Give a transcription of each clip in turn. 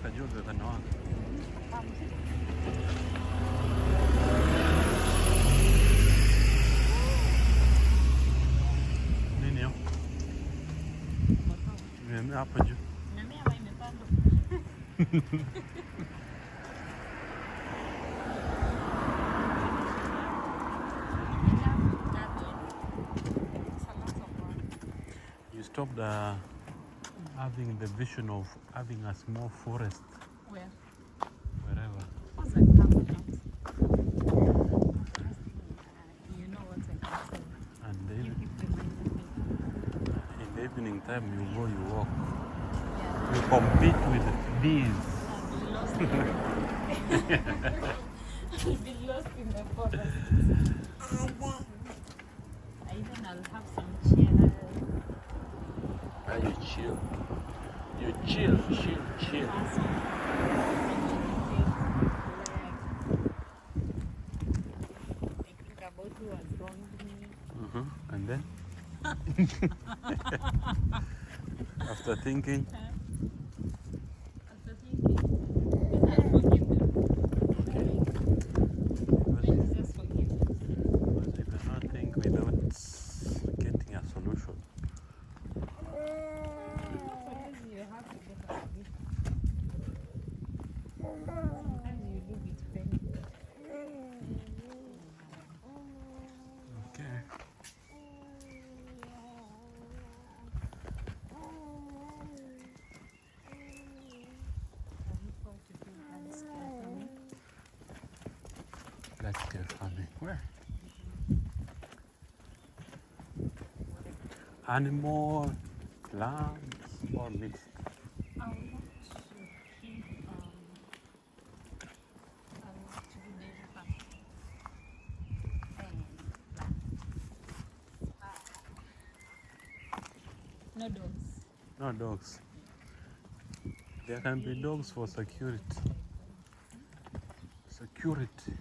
kajua kanawaka. Nini hiyo? Nimemea hapa juu. Nimemea ama imepandwa? You stopped having the vision of having a small forest. Where? Wherever. What's that coming out? You know what I can say. And You keep reminding me. in the evening time you go, you walk. Yeah. You compete with bees. I'll be lost in the forest. Even I'll have some chairs. You chill. You chill. Think about who has wronged me. And then? After thinking? After thinking, I'll forgive them. Okay. Let's just forgive them. Because you cannot think without getting a solution. Sometimes you have to get a solution. Sometimes you do it pain. Okay. Let's go farming. Where? Animal, plants, or mixed? I want to keep, I want to do dairy farming. And no dogs. No dogs. There can be dogs for security. Security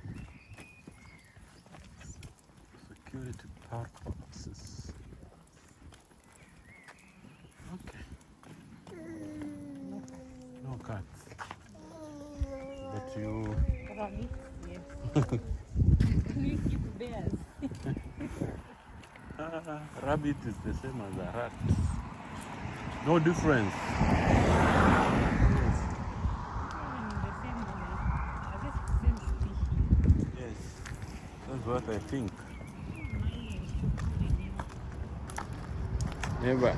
purposes. Okay. No cats. But you. Rabbits, yes. We keep bears. Rabbit is the same as a rat. No difference. Yes. Even in the same way, I guess the same species. Yes. That's what I think. Never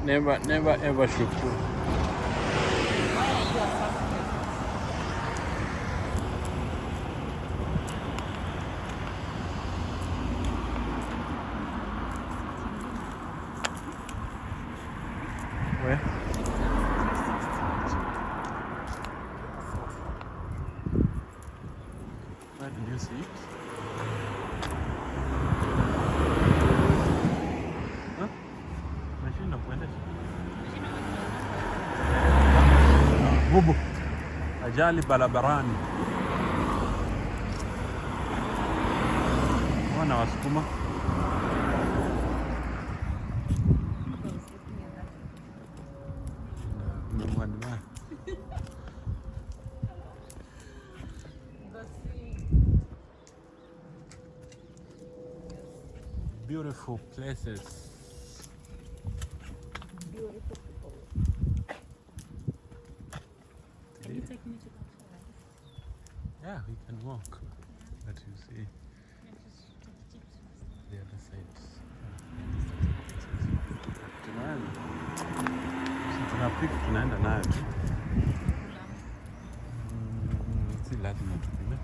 ever should put. Where? Where did you see it? Huh? Machine of when? Bubu. Ajali barabarani. Wana wasukuma. Beautiful places. Beautiful people. Can you take me to that forest? Yeah, we can walk. But you see Let's just take chips first. the other side. Tunaenda nayo tu. Si lazima tupime.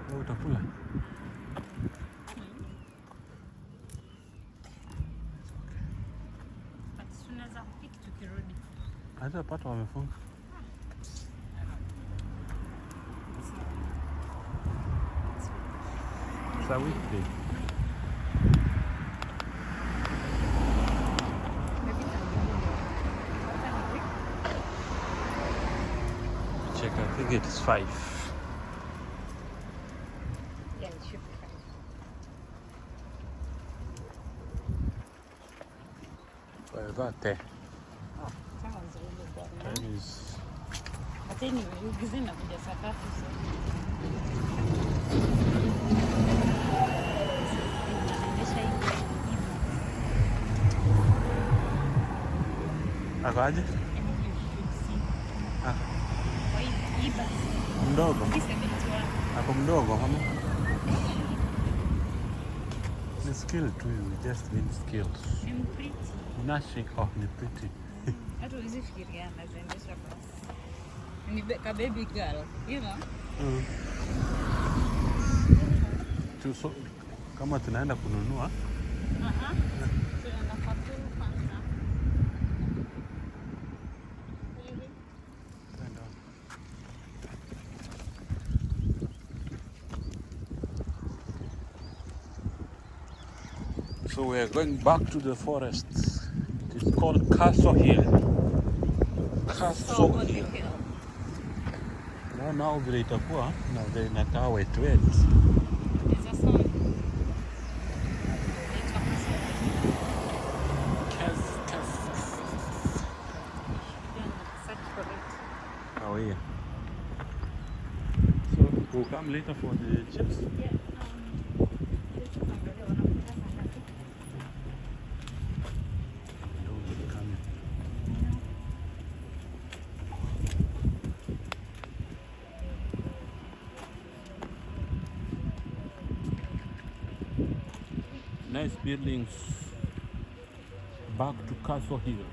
Wewe utakula? Tunaweza kupika tukirudi. Hata pata wamefunga. It's a weekday. Check, I think it is 5. Yeah, it should be fine. Guardate. But anyway, ugize na kuja sakafu so. Akaje? Mdogo. Ako mdogo ama? Ni skill tu, just need skills. I'm pretty. Nothing of ni pretty. Hata usifikiria naziendesha basi. Ni ka baby girl, you know? So, kama tunaenda kununua. Tunaenda kwa kwanza. So we are going back to the forest. It is called Castle Hill. Castle Hill. Now vile itakuwa na vile inakaa wet. Oh yeah. So we'll come later for the chips. Yeah. Nice buildings. Back to Castle Hill.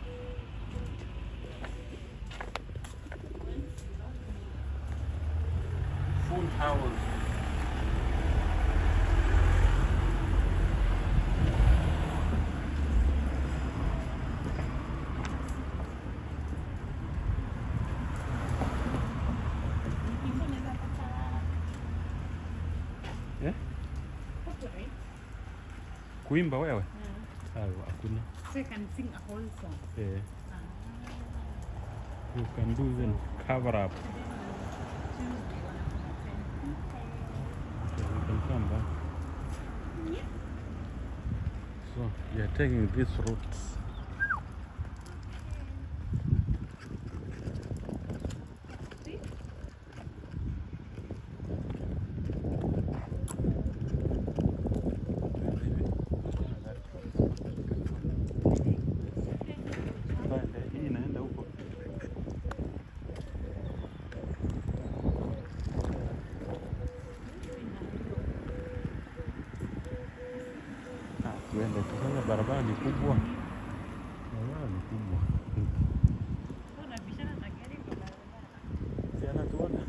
Full house. Eh? Kuimba wewe? Hakuna. So you can sing a whole song. Yeah. You can do then cover up. Okay, we can come back. Yeah. So we are taking this route. Sasa barabara ni kubwa. Barabara ni kubwa. Unabishana na gari kwa barabara. Si anatuona.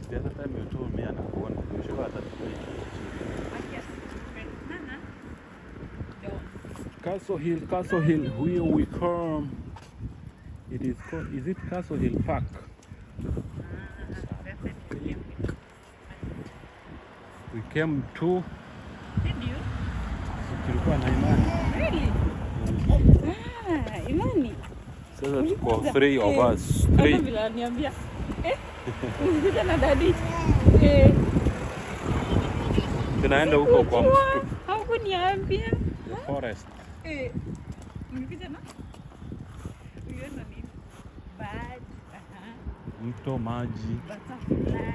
The other time you told me anakuona. You sure atatuona. Castle Hill, here we come. It is called, is it Castle Hill Park? We came to. Did you? Tulikuwa na Imani. Really? Imani. Sasa tuko 3 of us. 3. Kama vile niambia. Ulikuja na daddy. Tunaenda huko kwa msitu. Haukuniambia. The forest. Ulikuja na? Uliona nini? Bird. Mto, maji. Butterfly.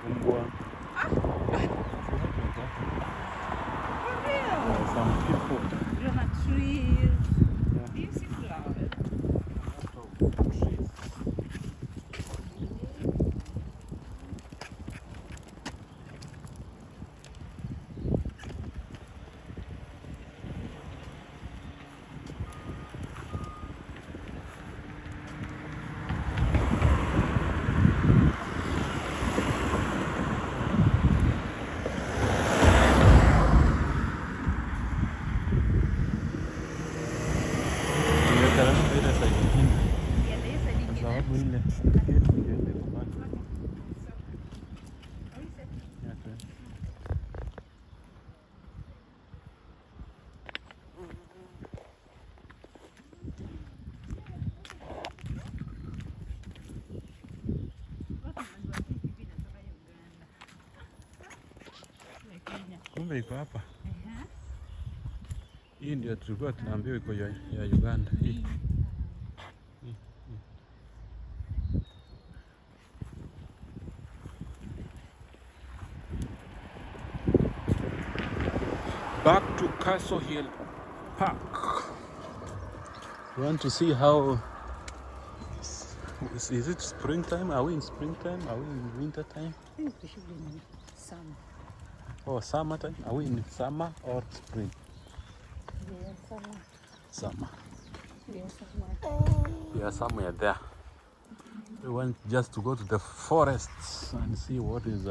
Mbwa. Some people. You're not trees. Yeah. Do you see flowers? Trees. Kumbe iko hapa. Hii ndio tulikuwa tunaambiwa iko ya Uganda. Hii. Back to Castle Hill Park. We want to see how is it springtime? Are we in springtime? Are we in winter time? I think we should be in summer. Oh, summertime? Are we in summer or spring? Yeah, summer. Summer. Yeah, summer. We are somewhere there. We want just to go to the forests and see what is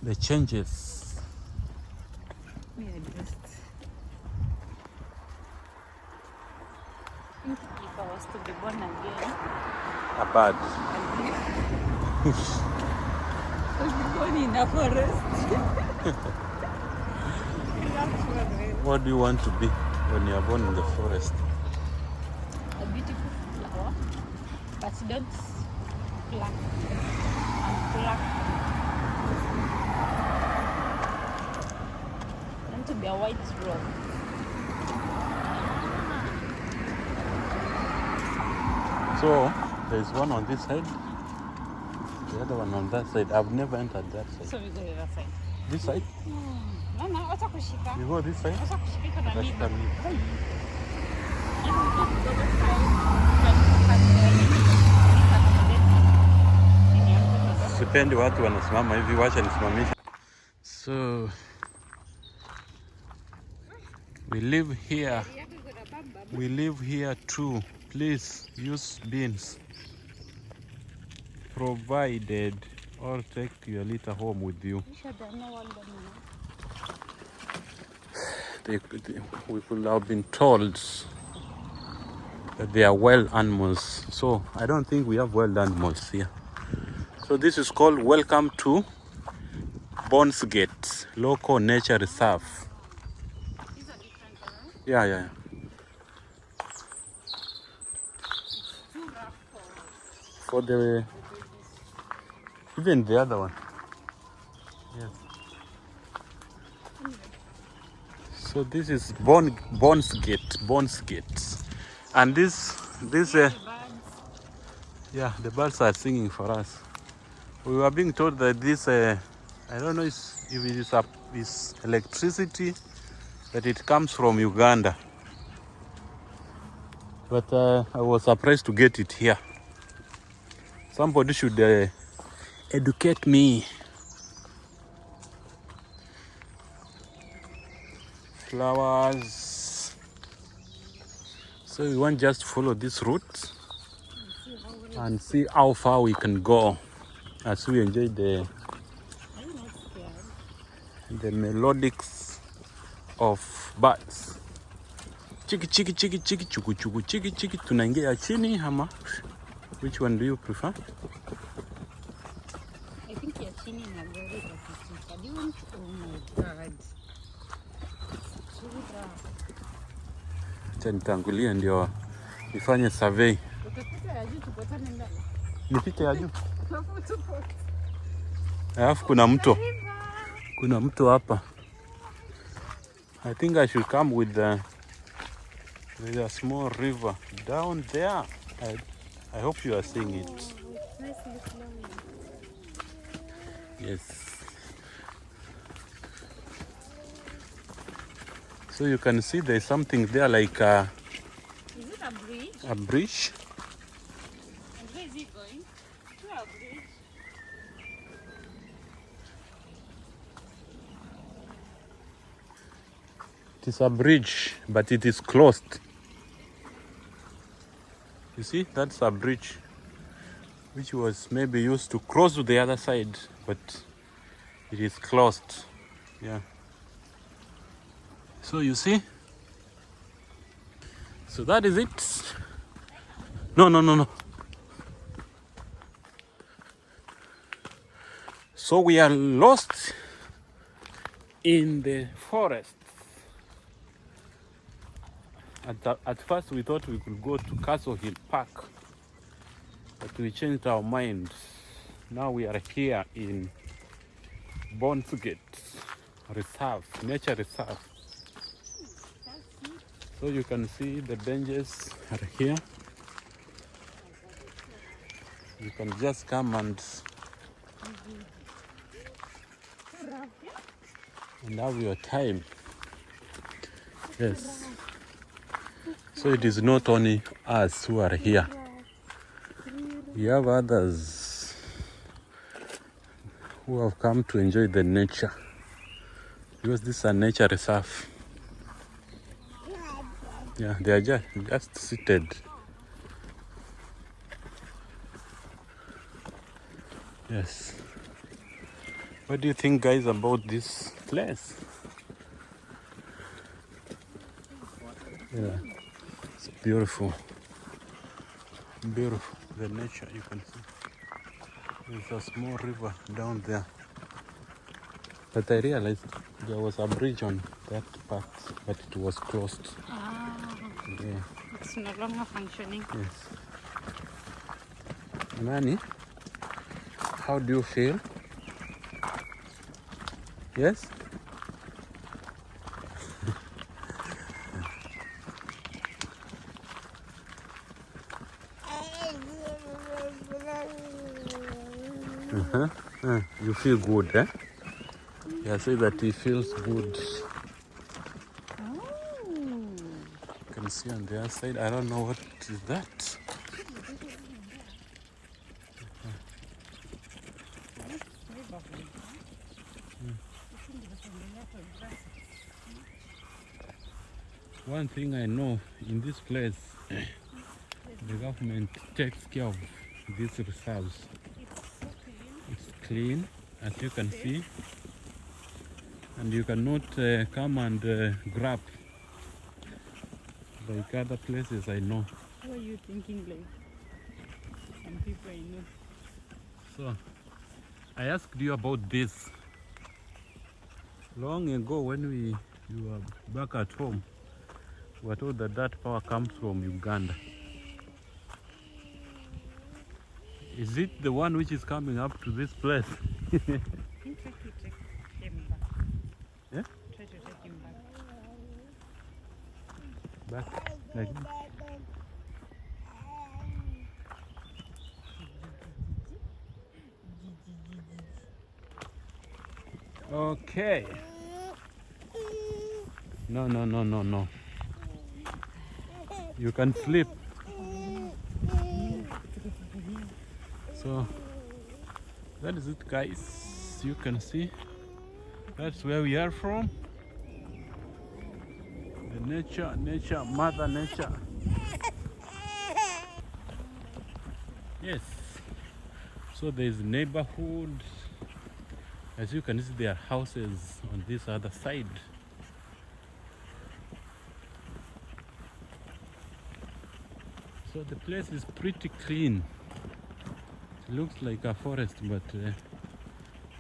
the changes. Yeah, just. If I was to be born again, A bird. I would be born in a forest. What do you want to be when you are born in the forest? A beautiful flower, but don't pluck and pluck. I want to be a white rose. So there's one on this side, the other one on that side. I've never entered that side. So we go the other side. This side? Mama, wacha kushika. You go this side? Wacha kushika na mimi. Utashika mimi. Sipendi watu wanasimama hivi, wacha nisimamishe. So we live here. We live here too. Please use bins provided or take your litter home with you. We could have been told that they are wild animals. So I don't think we have wild animals here. So this is called Welcome to BonesGate Local Nature Reserve. These are different colors. Yeah. Too rough For the even the other one. Yes. So this is BonesGate, and this yeah, the birds are singing for us. We were being told that this I don't know if it is electricity, that it comes from Uganda, but I was surprised to get it here. Somebody should educate me. Flowers. So we want just follow this route and see how far we can go as we enjoy the melodics of birds. Chiki chiki chiki chiki chuku chuku chiki chiki. Tunaingia chini hama. Which one do you prefer? I think you're chini na gari la kichika. Do you want? Oh my God. Acha nitangulie ndio nifanye survey. Utapita ya juu tupatane ndani. Nipite ya juu. Alafu kuna mto. Kuna mto hapa. I think I should come with a small river down there. I hope you are seeing it. It's nicely flowing. Yes. So you can see there's something there like Is it a bridge? a bridge. And where is it going? To a bridge. It is a bridge, but it is closed. You see, that's a bridge which was maybe used to cross to the other side, but it is closed. Yeah. So you see? So that is it. No. So we are lost in the forest. At first we thought we could go to Castle Hill Park, but we changed our minds. Now we are here in BonesGate Reserve, Nature Reserve. So you can see the benches are here. You can just come and have your time. Yes. So it is not only us who are here. We have others who have come to enjoy the nature, because this is a nature reserve. Yeah, they are just seated. Yes. What do you think, guys, about this place? Yeah, it's beautiful. Beautiful. The nature, you can see. There's a small river down there. But I realized there was a bridge on that part, but it was closed. Yeah. It's no longer functioning. Yes. Nani, how do you feel? Yes? You feel good, eh? Yeah, say that he feels good. Oh. You can see on the other side. I don't know what is that. One thing I know in this place, the government takes care of these reserves. It's clean, as you can see, and you cannot come and grab like other places I know. What are you thinking, like some people I know? So I asked you about this long ago when you were back at home. We were told that power comes from Uganda. Is it the one which is coming up to this place? You try to take him back. Yeah? Try to take him back. Back like this. Okay. No. You can sleep. So that is it, guys. You can see that's where we are from. The nature, mother nature. Yes. So there is neighborhood. As you can see, there are houses on this other side. So the place is pretty clean. It looks like a forest, but there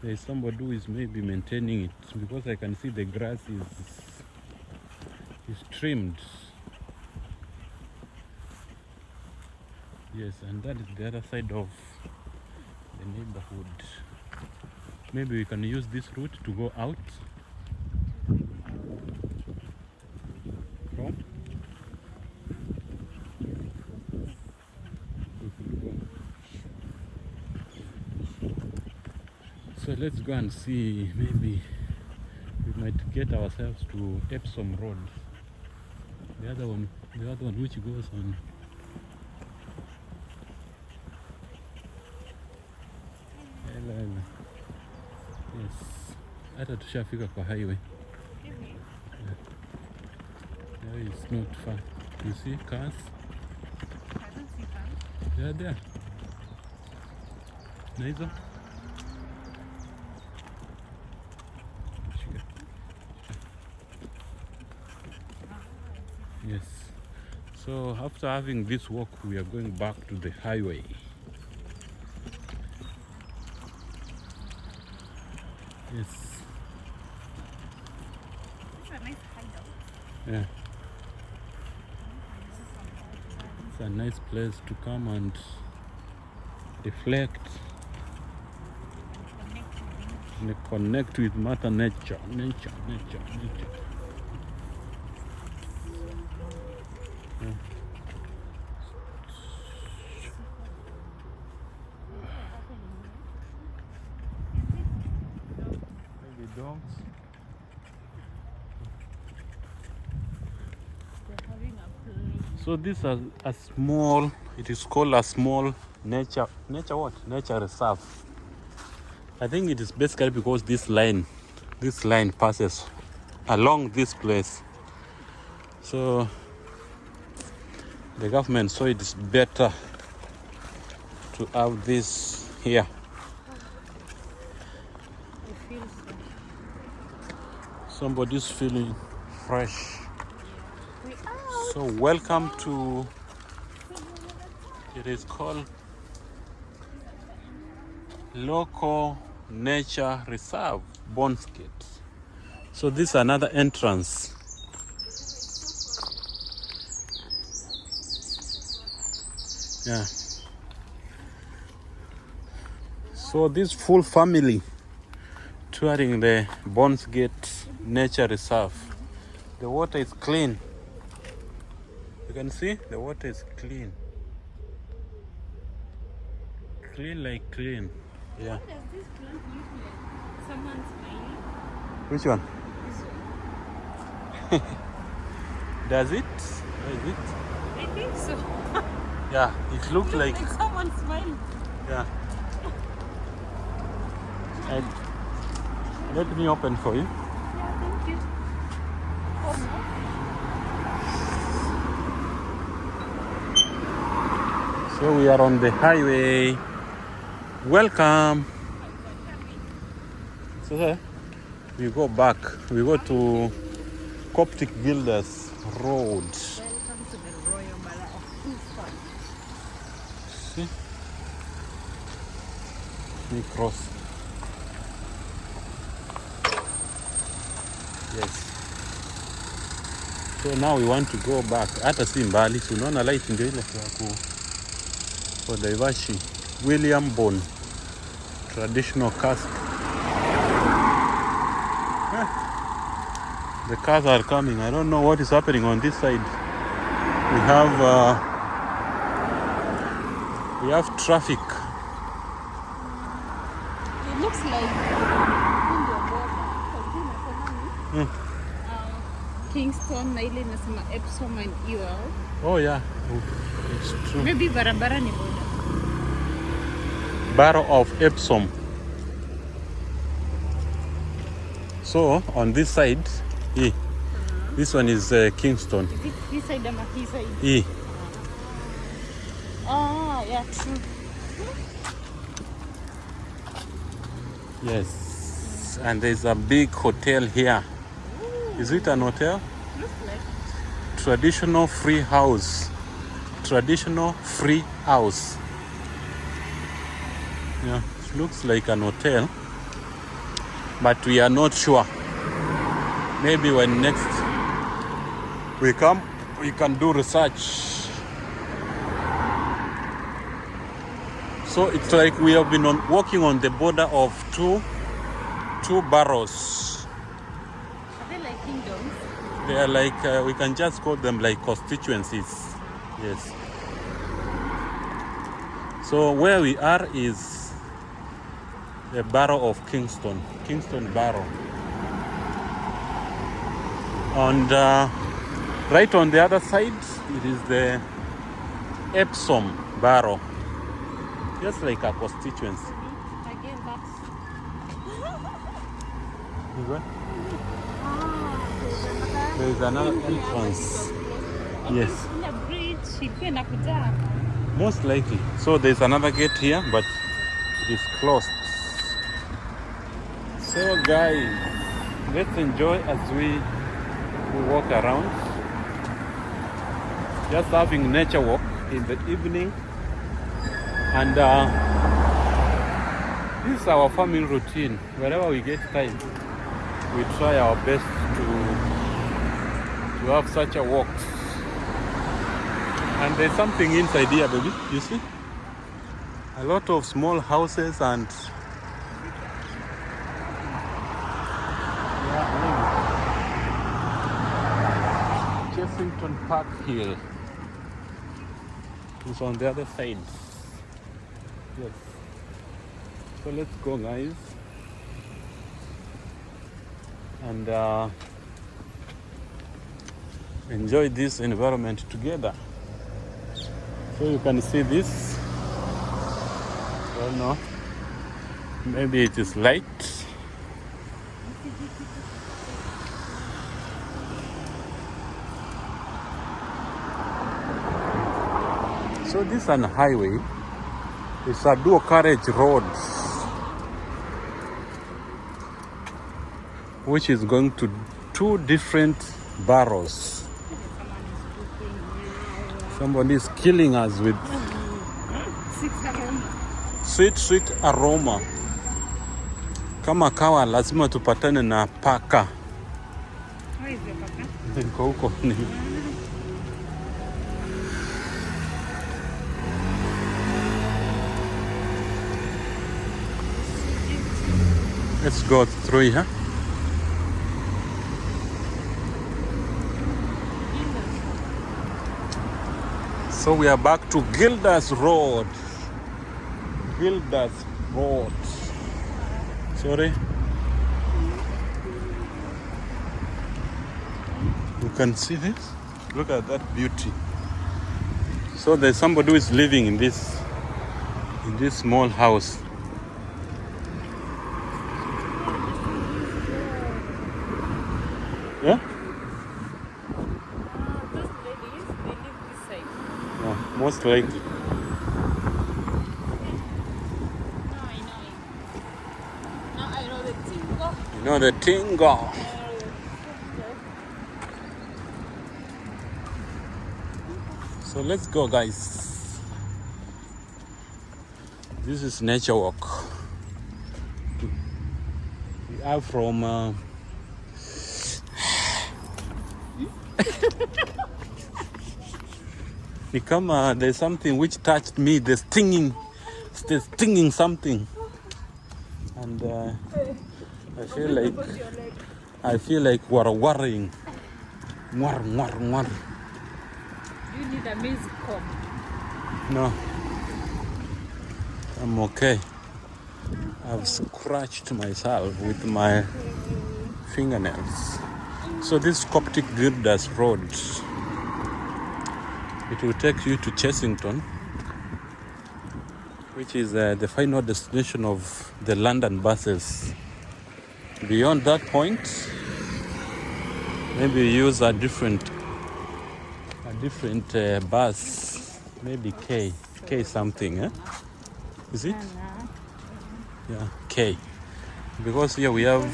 is somebody who is maybe maintaining it, because I can see the grass is trimmed. Yes, and that is the other side of the neighborhood. Maybe we can use this route to go out from. So let's go and see, maybe we might get ourselves to Epsom Road. The other one which goes on. Yes. Hata tushafika kwa highway. There is not far. You see cars? I don't see cars. They are there. Nice. Yes. So after having this walk, we are going back to the highway. Yes. It's a nice hideout. Yeah. It's a nice place to come and reflect and connect with Mother Nature. Nature. So this is a small, it is called a small nature reserve. I think it is basically because this line passes along this place. So the government saw it is better to have this here. It feels Somebody's feeling fresh. we out. So welcome to, it is called Local Nature Reserve, BonesGate. So this is another entrance. Yeah. So this full family touring the BonesGate Nature Reserve. The water is clean. You can see the water is clean. Clean like clean. Yeah. What does this plant look like? Someone's smiling. Which one? This one. Does it? Does it? I think so. Yeah, it looks like. Someone smiling. Yeah. And let me open for you. Yeah, thank you. So we are on the highway. Welcome. So we go back. We go to Coptic Builders Road. Welcome to the Royal Borough of Kingston. See? We cross. Yes. So now we want to go back. Hata si mbali, tunaona light ndio ile ya for Daivashi. William Bone traditional cask. The cars are coming. I don't know what is happening on this side. We have traffic. It looks like Kingston na ile inasema Epsom and Ewell. Oh yeah, it's true. Maybe barabara ni boda. Borough of Epsom. So on this side, this one is Kingston. Is it this side or this side? Ah, yeah, true. Yes, and there's a big hotel here. Is it an hotel? Looks like. Traditional free house. Traditional free house. Yeah, it looks like an hotel, but we are not sure. Maybe when next we come, we can do research. So it's like we have been walking on the border of two boroughs. Are they like kingdoms? They are like, we can just call them like constituencies. Yes. So where we are is the borough of Kingston Borough. And right on the other side, it is the Epsom Borough. Just like a constituency. Again, that's... There is another entrance. Yes. In the bridge, ilikuwa inakuja. Most likely. So there's another gate here, but it is closed. So guys, let's enjoy as we walk around. Just having nature walk in the evening. And this is our farming routine. Wherever we get time, we try our best to have such a walk. And there's something inside here, baby. You see? A lot of small houses and Chessington Park Hill is on the other side. Yes. So let's go, guys. And enjoy this environment together. So you can see this. I don't know. Maybe it is light. So this is an highway. It's a dual carriage road, which is going to two different boroughs. Somebody is killing us with sweet aroma. Kama kawa lazima tupatane na paka. Where is the papa? Niko huko. Let's go through here. So we are back to Gildas Road. Gildas Road. Sorry. You can see this? Look at that beauty. So there's somebody who is living in this small house. Yeah? Those ladies, they live this side. Yeah, most likely. Now I know the tingo. You know the tingo. So let's go, guys. This is nature walk. We are from there's something which touched me. There's stinging something, and I feel like worrying. Mwar. You need a music comb. No, I'm okay. I've scratched myself with my fingernails. So this Coptic Gildas Road, it will take you to Chessington, which is the final destination of the London buses. Beyond that point, maybe you use a different bus, maybe K something, eh? Is it? Yeah, K. Because here we have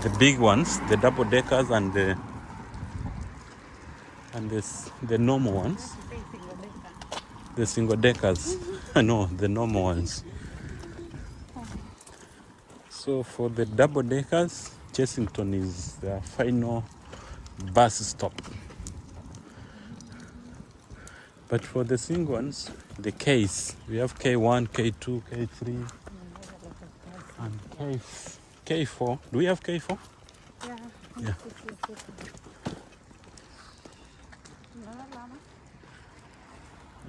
the big ones, the double deckers and the normal ones, the single deckers. No, the normal ones. So for the double deckers, Chessington is the final bus stop. But for the single ones, the Ks, we have K1, K2, K3, and K4. Do we have K4?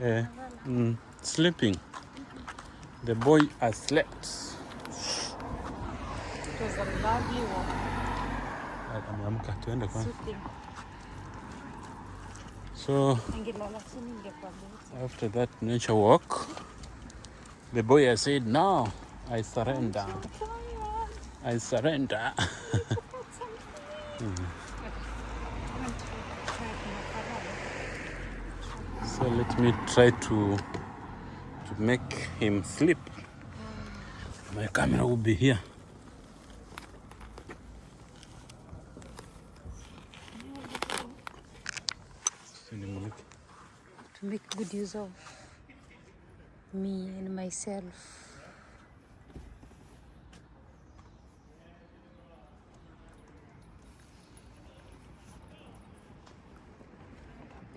Yeah. Sleeping. The boy has slept. It was a lovely walk. Ameamka, tuende kwa. Soothing. So Ningelala chini ingekuwa beta. after that nature walk, the boy has said, "No, I surrender. I surrender." So let me try to make him sleep. My camera will be here. To make good use of me and myself.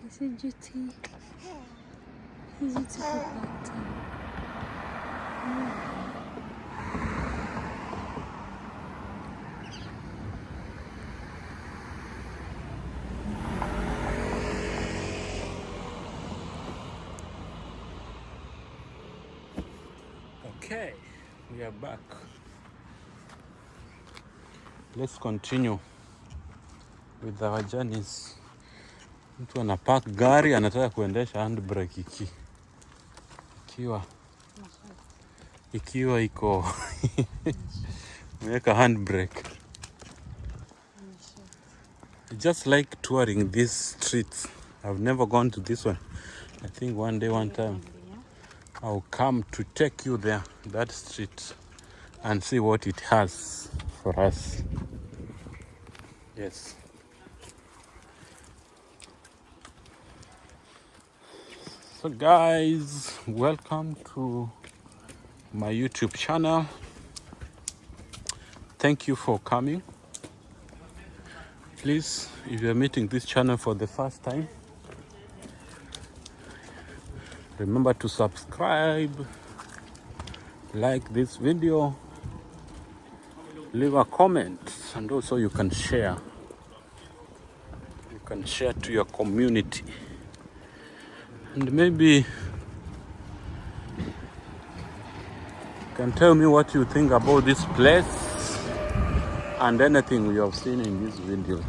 Is it duty? Is it a good time? Okay, we are back. Let's continue. with our journeys. Mtu anapark gari anataka kuendesha handbrake ikiwa iko weka handbrake. I just like touring these streets. I've never gone to this one. I think one day, one time, I'll come to take you there, that street, and see what it has for us. Yes. So guys, welcome to my YouTube channel. Thank you for coming. Please, if you're meeting this channel for the first time, remember to subscribe, like this video, leave a comment, and also you can share. You can share to your community. And maybe you can tell me what you think about this place and anything we have seen in this video.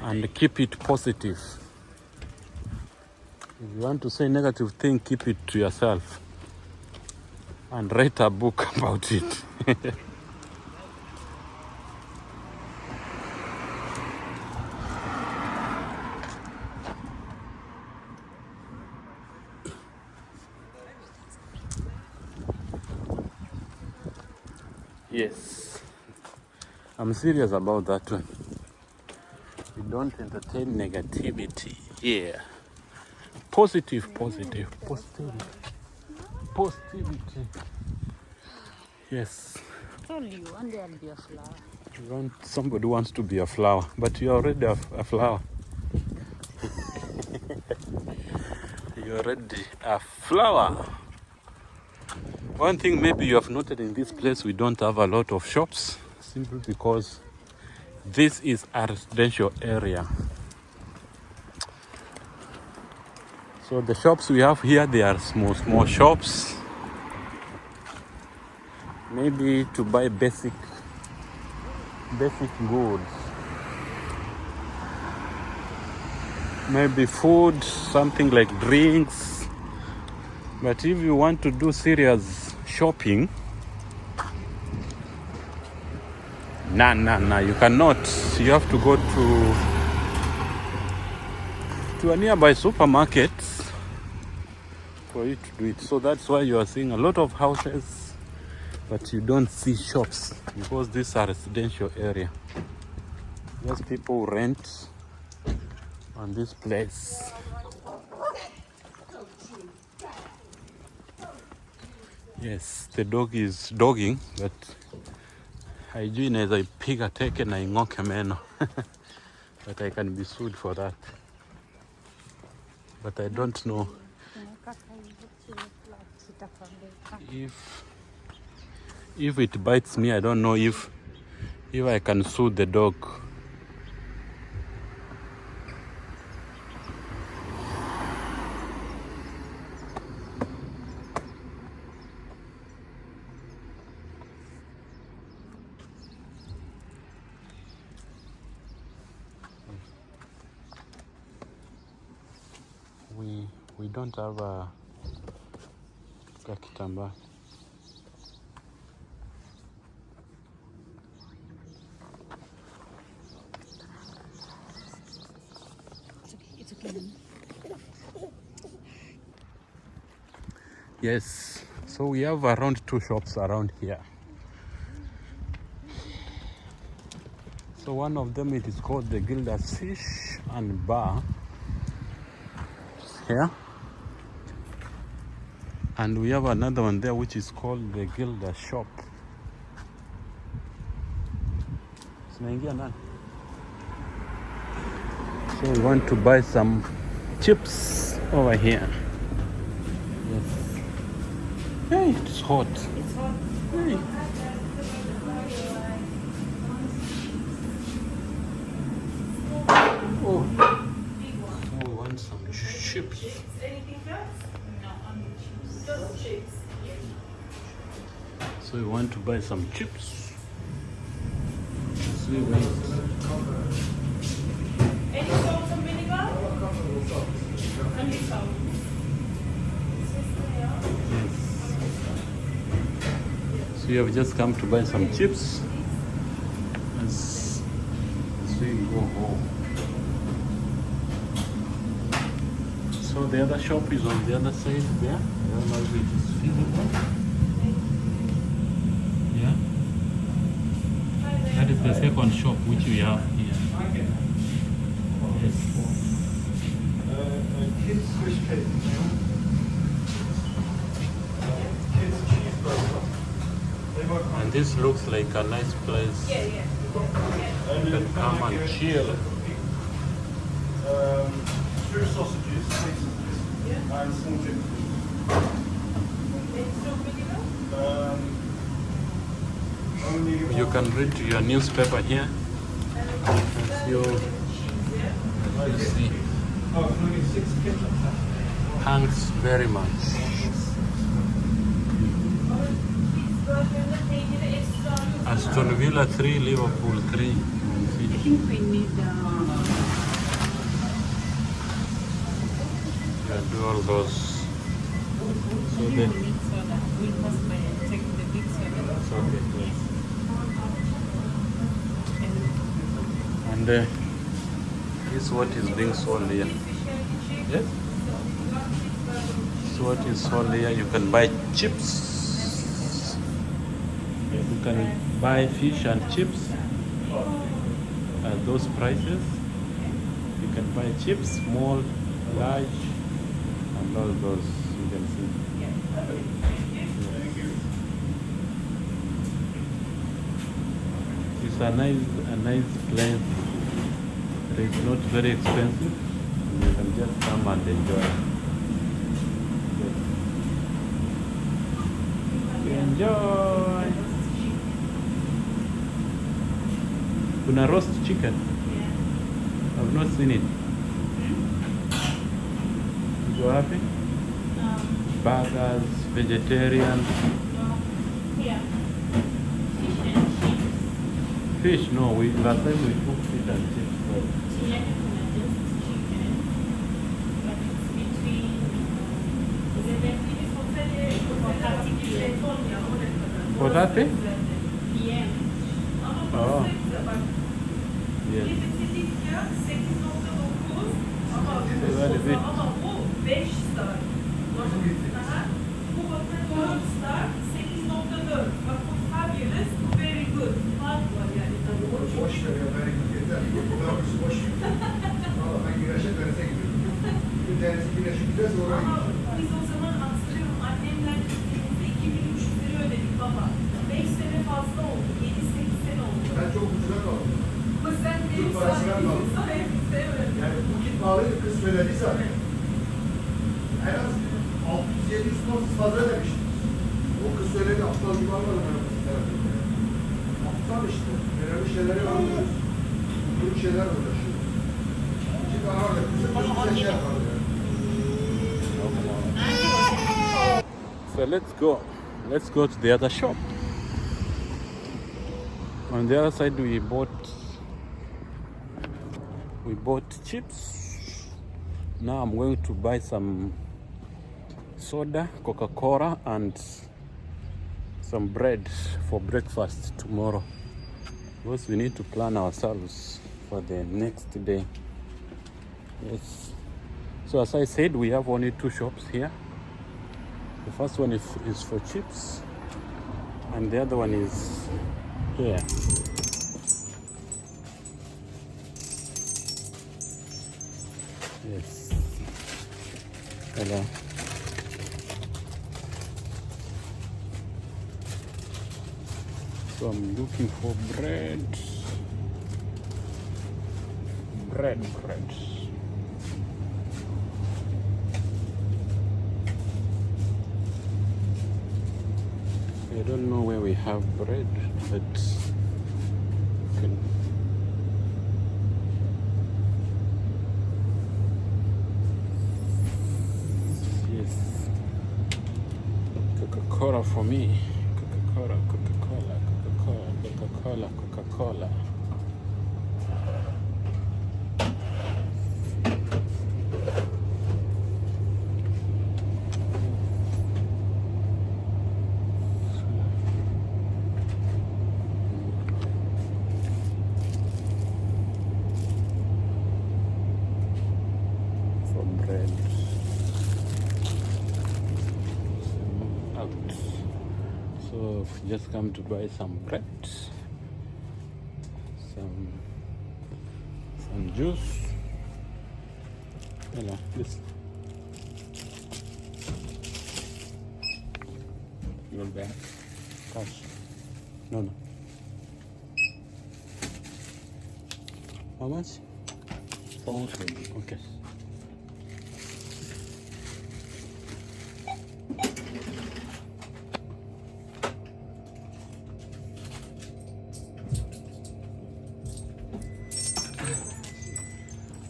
And keep it positive. If you want to say negative thing, keep it to yourself and write a book about it. Yes, I'm serious about that one. We don't entertain negativity here. Positivity. Yes. Only one day I'll be a flower. Somebody wants to be a flower, but you're already a flower. You're already a flower. One thing maybe you have noted in this place, we don't have a lot of shops, simply because this is a residential area. So the shops we have here, they are small shops. Maybe to buy basic goods. Maybe food, something like drinks. But if you want to do serious shopping, nah, you cannot. You have to go to a nearby supermarket for you to do it. So that's why you are seeing a lot of houses, but you don't see shops, because this is a residential area. Just people rent on this place. Yes, the dog is dogging, but haijui inaweza ipiga teke na ing'oke meno. But I can be sued for that. But I don't know if it bites me. I don't know if I can sue the dog. We don't have a kitamba. It's okay. Yes, so we have around 2 shops around here. So one of them, it is called the Gilda's Fish and Bar. Here. And we have another one there which is called the Gilda Shop. So we want to buy some chips over here. Yes. Hey, it's hot. It's hot. Hey. Oh. So we want some chips. So we want to buy some chips. see meat. Any salt and vinegar? Only salt. Yes. So you have just come to buy some chips as we go home. So the other shop is on the other side there. I don't know if it is visible. Yeah. That is the second shop which we have here. Yes. Kids fish cake. Kids cheeseburger. And this looks like a nice place. Yeah. You can come and chill. Two sausages, and small chicken. Only You can read your newspaper here. As you see, can I get 6 ketchup? thanks very much. Aston Villa 3, Liverpool 3. I think we need Yeah, do all those. So we the need soda. We must take the big soda. okay, yes. And this is what is being sold here. Yes? This is what is sold here. You can buy chips. You can buy fish and chips at those prices. You can buy chips, small, large, and all those you can see. It's a nice place. It is not very expensive. You can just come and enjoy. Enjoy. Kuna roast chicken. I've not seen it. You happy? Burgers, vegetarian. Fish, no. Last time we cooked fish and chips. For that thing? Oh. Yes. Very bit. Ama bu 5 star. Aha. Bu bakın 4 star, 8.4. Bak bu fabulous, bu very good. Fark var yani tabii. Boş ver ya, ben yeter. Doğrusu boş ver. Valla ben güneşe denize gidiyorum. Bir denize güneşe gideceğiz oraya Ama gideceğiz. biz o zaman hatırlıyorum annemler gittiğimizde 2300 lira ödedik baba. 5 sene fazla oldu. 7-8 sene oldu. Ben çok ucuza kaldım. Ama sen benim Türk parasına kaldım. sayemde evet. Yani bu kit pahalıydı, kız söyledi zaten. En az 600-700 ton fazla demiştim. O kız söyledi, aptal gibi almadım ben o kızı tarafında. Aptal işte. Önemli şeyleri alıyoruz. Büyük şeyler uğraşıyoruz. Şimdi arada kızı bize şey yapalım yani. So let's go. Let's go to the other shop. On the other side we bought chips. Now I'm going to buy some soda, Coca-Cola, and some bread for breakfast tomorrow. Because we need to plan ourselves for the next day. Yes. So as I said, we have only 2 shops here. The first one is for chips, and the other one is here. Yes. Hello. So I'm looking for bread. Bread. I don't know where we have bread, but can yes. Coca-Cola for me. Coca-Cola. So I've just come to buy some bread, some juice. You know, this. Your bag, cash. No. How much? 40. Okay.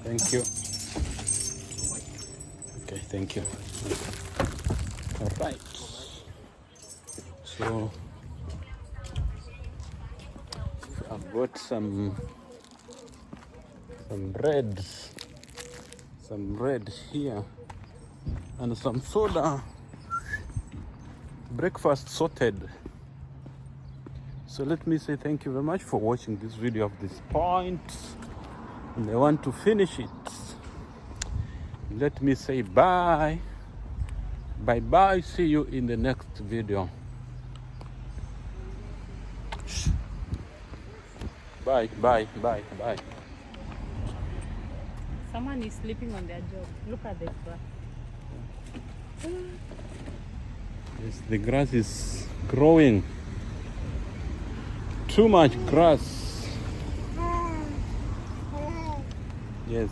Thank you. Okay, thank you. All right. So I've got some bread here and some soda. Breakfast sorted. So let me say thank you very much for watching this video of this point. And I want to finish it. Let me say bye. Bye. See you in the next video. Bye. Someone is sleeping on their job. Look at this grass. Yes, the grass is growing. Too much grass. Yes.